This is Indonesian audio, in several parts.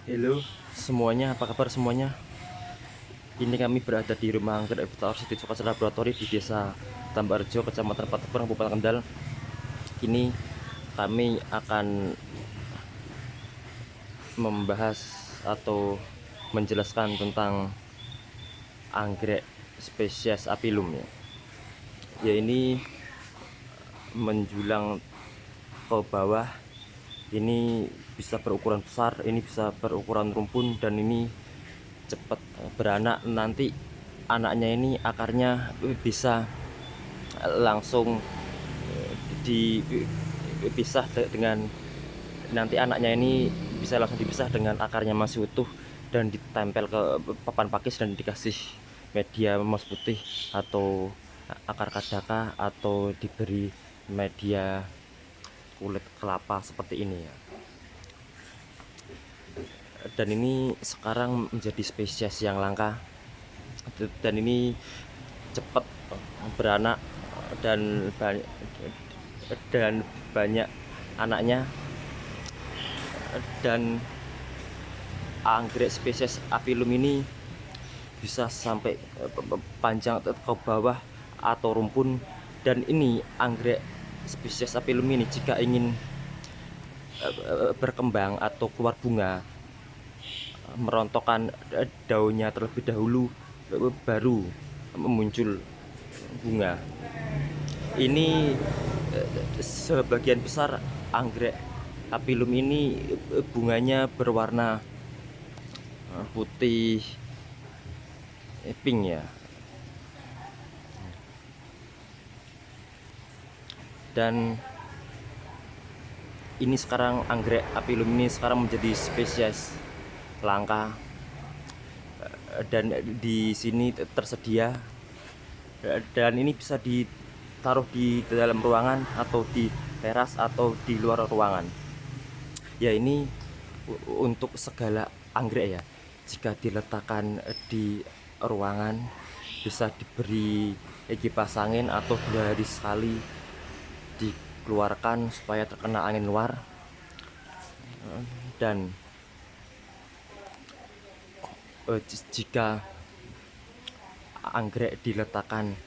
Halo semuanya, apa kabar semuanya? Ini kami berada di rumah anggrek City Sukses Laboratori di Desa Tambarjo, Kecamatan Patepur, Kabupaten Kendal. Kini kami akan membahas atau menjelaskan tentang anggrek spesies Apilum ya. Ya ini menjulang ke bawah, ini bisa berukuran besar, ini bisa berukuran rumpun, dan ini cepat beranak. Nanti anaknya ini akarnya bisa langsung dipisah dengan, nanti anaknya ini bisa langsung dipisah dengan akarnya masih utuh dan ditempel ke papan pakis dan dikasih media emas putih atau akar kadaka atau diberi media kulit kelapa seperti ini ya. Dan ini sekarang menjadi spesies yang langka, dan ini cepat beranak dan banyak anaknya. Dan anggrek spesies Apilum ini bisa sampai panjang ke bawah atau rumpun. Dan ini anggrek spesies Apilum ini jika ingin berkembang atau keluar bunga, merontokkan daunnya terlebih dahulu baru muncul bunga. Ini sebagian besar anggrek Apilum ini bunganya berwarna putih pink ya. Dan ini sekarang anggrek Apilum ini sekarang menjadi spesies langka, dan di sini tersedia, dan ini bisa ditaruh di dalam ruangan atau di teras atau di luar ruangan. Ya ini untuk segala anggrek ya, jika diletakkan di ruangan bisa diberi kipas angin atau 2 hari sekali dikeluarkan supaya terkena angin luar. Dan jika anggrek diletakkan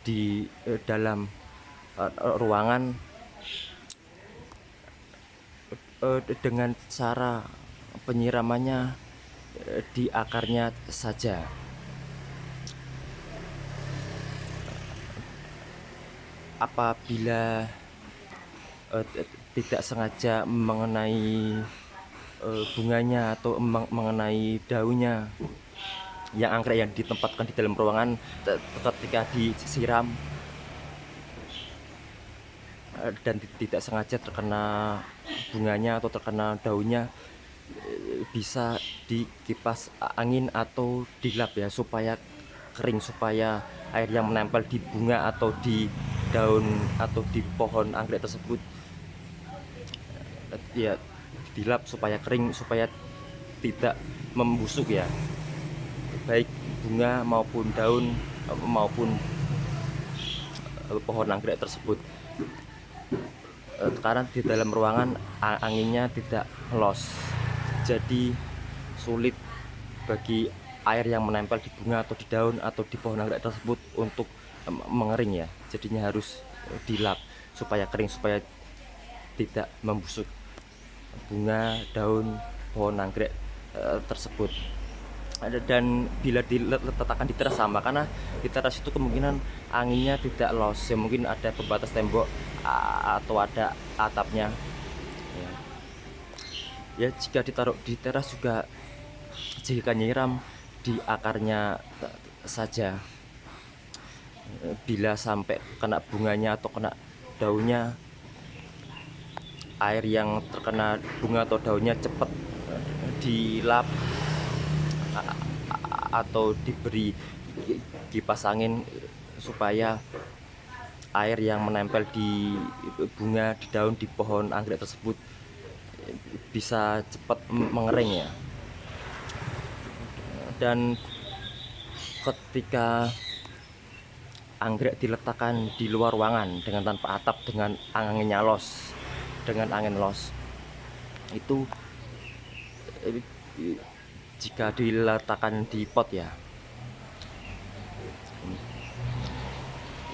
di dalam ruangan dengan cara penyiramannya di akarnya saja. Apabila tidak sengaja mengenai bunganya atau mengenai daunnya, yang anggrek yang ditempatkan di dalam ruangan, ketika disiram dan tidak sengaja terkena bunganya atau terkena daunnya, bisa dikipas angin atau dilap ya, supaya kering, supaya air yang menempel di bunga atau di daun atau di pohon anggrek tersebut ya dilap supaya kering, supaya tidak membusuk ya, baik bunga maupun daun maupun pohon anggrek tersebut. Karena di dalam ruangan anginnya tidak los, jadi sulit bagi air yang menempel di bunga atau di daun atau di pohon anggrek tersebut untuk mengering ya. Jadinya harus dilap supaya kering, supaya tidak membusuk bunga, daun, pohon anggrek tersebut. Dan bila diletakkan di teras sama, karena di teras itu kemungkinan anginnya tidak los ya, mungkin ada pembatas tembok atau ada atapnya ya. Jika ditaruh di teras juga, jika nyiram di akarnya saja, bila sampai kena bunganya atau kena daunnya, air yang terkena bunga atau daunnya cepat dilap atau diberi kipas angin supaya air yang menempel di bunga, di daun, di pohon anggrek tersebut bisa cepat mengering ya. Dan ketika anggrek diletakkan di luar ruangan dengan tanpa atap, dengan angin los, itu eh, jika diletakkan di pot ya,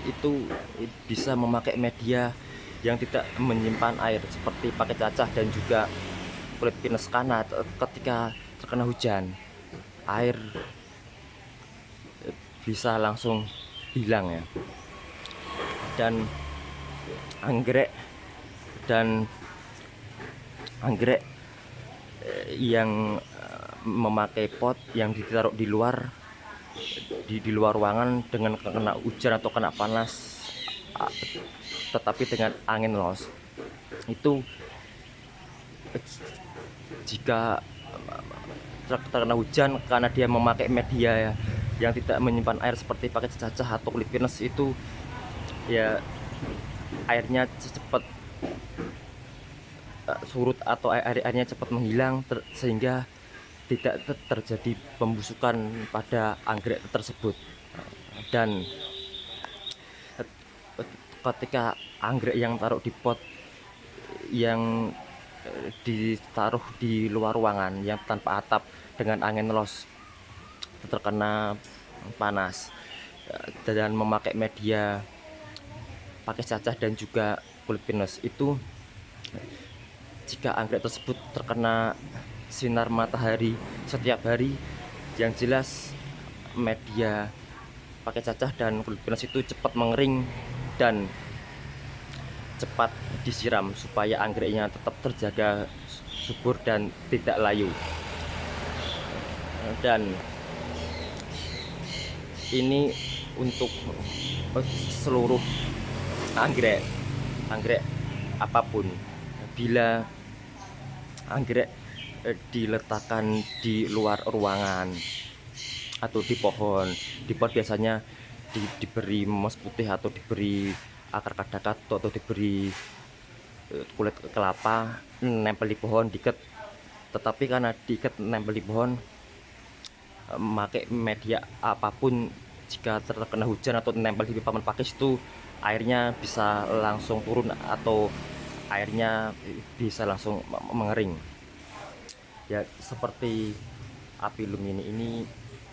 itu bisa memakai media yang tidak menyimpan air seperti pakai cacah dan juga kulit pinus, karena ketika terkena hujan air bisa langsung hilang ya. Dan anggrek dan anggrek yang memakai pot yang ditaruh di luar ruangan dengan kena hujan atau kena panas, tetapi dengan angin los, itu jika terkena hujan karena dia memakai media yang tidak menyimpan air seperti pakai cacah atau kulit pinus, itu ya airnya cepat surut atau airnya cepat menghilang, sehingga tidak terjadi pembusukan pada anggrek tersebut. Dan ketika anggrek yang taruh di pot yang ditaruh di luar ruangan yang tanpa atap dengan angin los terkena panas dan memakai media pakai cacah dan juga kulit pinus, itu jika anggrek tersebut terkena sinar matahari setiap hari, yang jelas media pakai cacah dan kulit pinus itu cepat mengering dan cepat disiram supaya anggreknya tetap terjaga subur dan tidak layu. Dan ini untuk seluruh anggrek apapun. Bila anggrek diletakkan di luar ruangan atau di pohon biasanya diberi mos putih atau diberi akar kadakat atau diberi kulit kelapa, nempel di pohon diikat. Tetapi karena diikat nempel di pohon, memakai media apapun, jika terkena hujan atau nempel di papan pakis, itu airnya bisa langsung turun atau airnya bisa langsung mengering ya. Seperti api lumini ini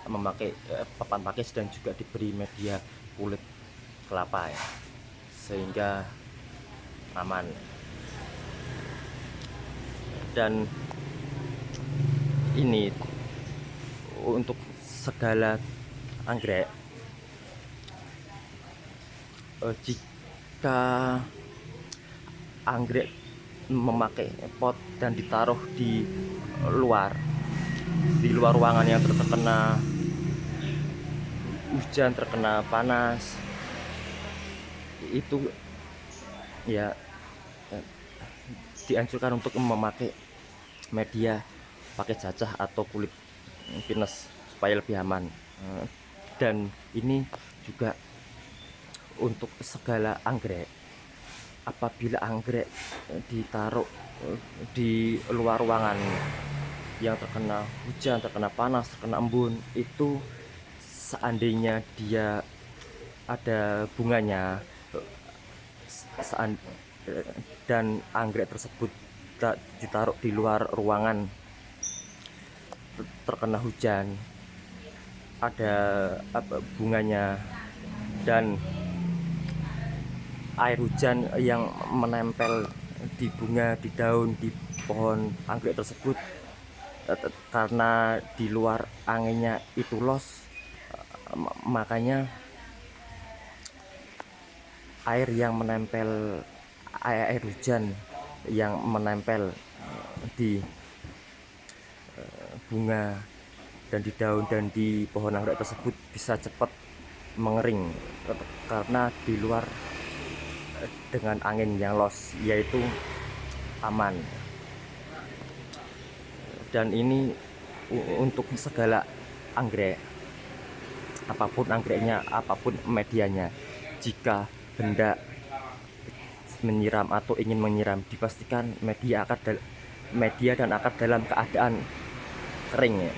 memakai papan pakis dan juga diberi media kulit kelapa ya, sehingga aman. Dan ini untuk segala anggrek, jika anggrek memakai pot dan ditaruh di luar ruangan yang terkena hujan, terkena panas, itu ya dianjurkan untuk memakai media pakai cacah atau kulit pinus supaya lebih aman. Dan ini juga untuk segala anggrek. Apabila anggrek ditaruh di luar ruangan yang terkena hujan, terkena panas, terkena embun, itu seandainya dia ada bunganya dan anggrek tersebut ditaruh di luar ruangan terkena hujan, ada bunganya dan air hujan yang menempel di bunga, di daun, di pohon anggrek tersebut, karena di luar anginnya itu los, makanya air hujan yang menempel di bunga dan di daun dan di pohon anggrek tersebut bisa cepat mengering karena di luar dengan angin yang los, yaitu aman. Dan ini untuk segala anggrek, apapun anggreknya, apapun medianya. Jika hendak menyiram atau ingin menyiram, dipastikan media dan akar dalam keadaan kering ya.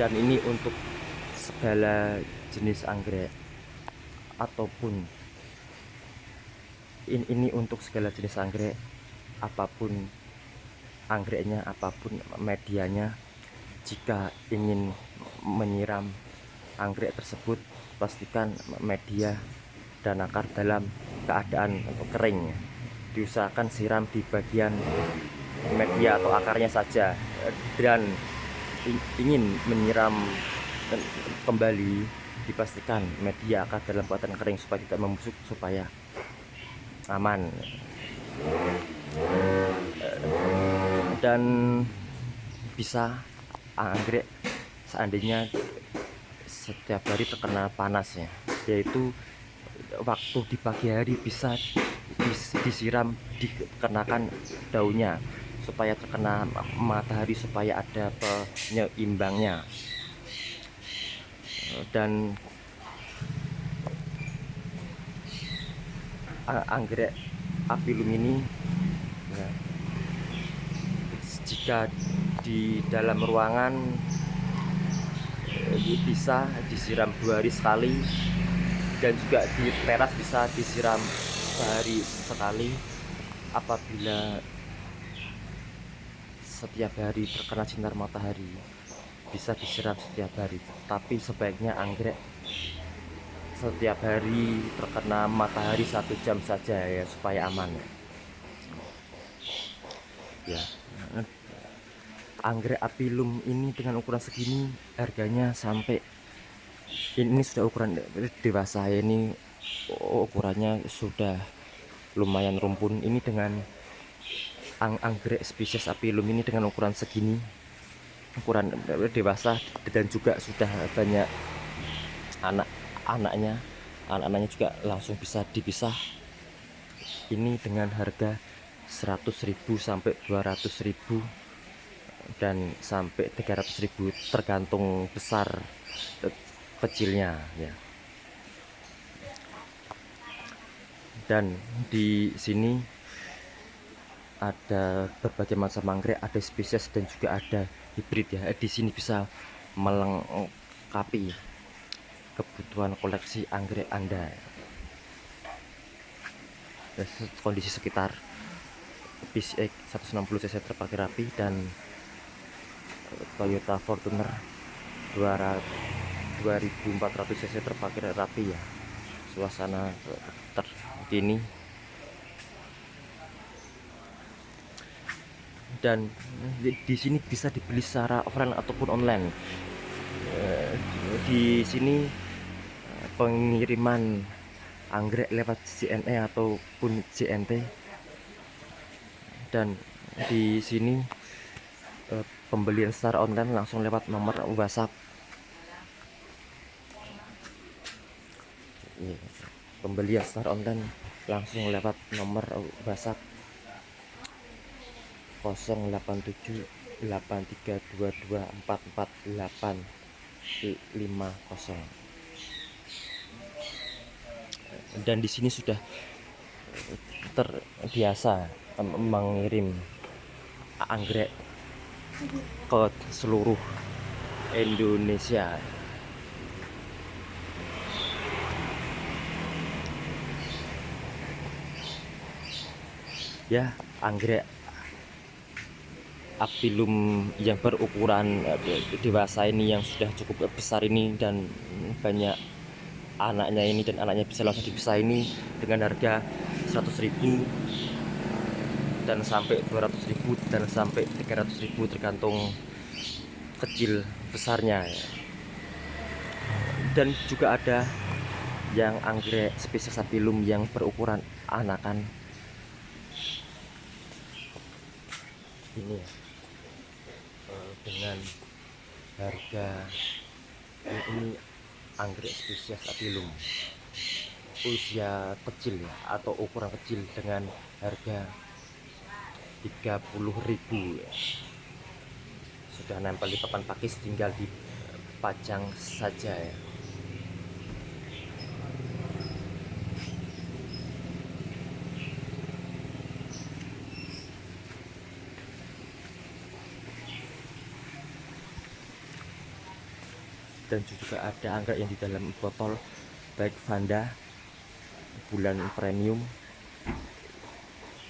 Dan ini untuk segala jenis anggrek, ataupun ini untuk segala jenis anggrek apapun anggreknya apapun medianya, jika ingin menyiram anggrek tersebut pastikan media dan akar dalam keadaan kering. Diusahakan siram di bagian media atau akarnya saja, dan ingin menyiram kembali dipastikan media akar dalam keadaan kering supaya tidak membusuk, supaya aman. Dan bisa anggrek seandainya setiap hari terkena panas ya, yaitu waktu di pagi hari bisa disiram, dikenakan daunnya supaya terkena matahari, supaya ada penyeimbangnya. Dan anggrek apilum ini ya, jika di dalam ruangan bisa disiram 2 hari sekali, dan juga di teras bisa disiram sehari sekali. Apabila setiap hari terkena sinar matahari bisa disiram setiap hari, tapi sebaiknya anggrek setiap hari terkena matahari 1 jam saja ya, supaya aman ya. Anggrek apilum ini dengan ukuran segini harganya sampai, ini sudah ukuran dewasa ya, ini ukurannya sudah lumayan rumpun. Ini dengan anggrek spesies apilum ini dengan ukuran segini, ukuran dewasa, dan juga sudah banyak anak-anaknya juga langsung bisa dipisah. Ini dengan harga 100.000 sampai 200.000 dan sampai 300.000 tergantung besar kecilnya ya. Dan di sini ada berbagai macam anggrek, ada spesies dan juga ada hibrid ya. Di sini bisa melengkapi kebutuhan koleksi anggrek Anda. Kondisi sekitar PCX 160 cc terparkir rapi, dan Toyota Fortuner 2400 cc terparkir rapi ya. Suasana terkini, dan di sini bisa dibeli secara offline ataupun online. Di sini pengiriman anggrek lewat JNE ataupun JNT, dan di sini pembelian secara online langsung lewat nomor WhatsApp. Pembelian secara online langsung lewat nomor WhatsApp 087 8322 44850. Dan di sini sudah terbiasa mengirim anggrek ke seluruh Indonesia. Ya, anggrek apilum yang berukuran dewasa ini, yang sudah cukup besar ini dan banyak anaknya ini, dan anaknya bisa langsung dipisah ini, dengan harga 100.000 dan sampai 200.000 dan sampai 300.000 tergantung kecil besarnya ya. Dan juga ada yang anggrek spesies apilum yang berukuran anakan ini ya, dengan harga ini anggrek spesies apilum usia kecil ya, atau ukuran kecil, dengan harga 30.000 ya. Sudah nempel di papan pakis, tinggal dipajang saja ya. Dan juga ada anggrek yang di dalam botol, baik Vanda, bulan premium,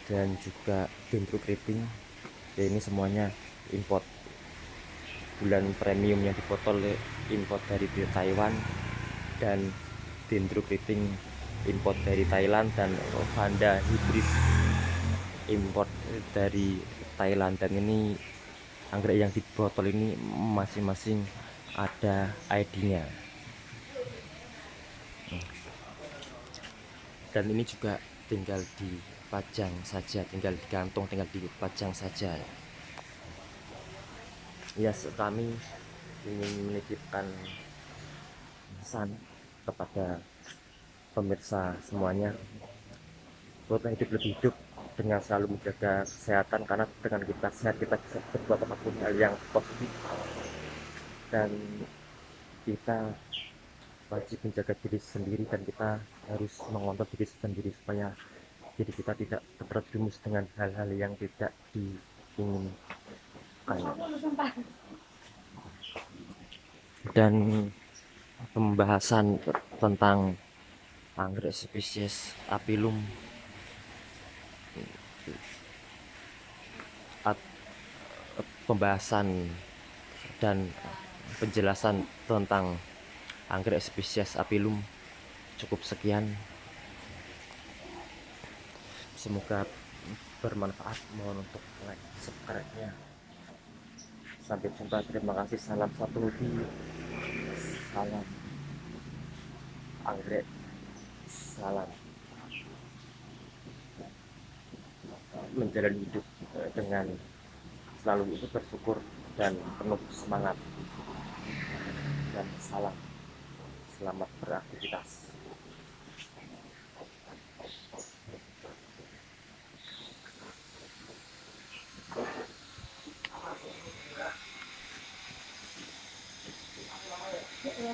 dan juga Dendro Creeping ya ini semuanya import. Bulan premium yang dibotol import dari Taiwan, dan dendroclipping import dari Thailand, dan Vanda hybrid import dari Thailand. Dan ini anggrek yang dibotol ini masing-masing ada ID-nya. Dan ini juga tinggal dipajang saja, tinggal digantung, tinggal dipajang saja. Ya, kami ingin menitipkan pesan kepada pemirsa semuanya, buatlah hidup lebih hidup dengan selalu menjaga kesehatan, karena dengan kita sehat kita bisa berbuat apapun hal yang positif. Dan kita wajib menjaga diri sendiri, dan kita harus mengontrol diri sendiri supaya diri kita tidak terjerumus dengan hal-hal yang tidak diinginkan. Dan pembahasan tentang anggrek spesies Apilum pembahasan dan penjelasan tentang anggrek spesies Apilum cukup sekian. Semoga bermanfaat. Mohon untuk like, subscribe-nya. Sampai jumpa, terima kasih. Salam satu hobi, salam anggrek, salam menjalani hidup dengan selalu itu bersyukur dan penuh semangat, dan salam selamat beraktivitas. Ya,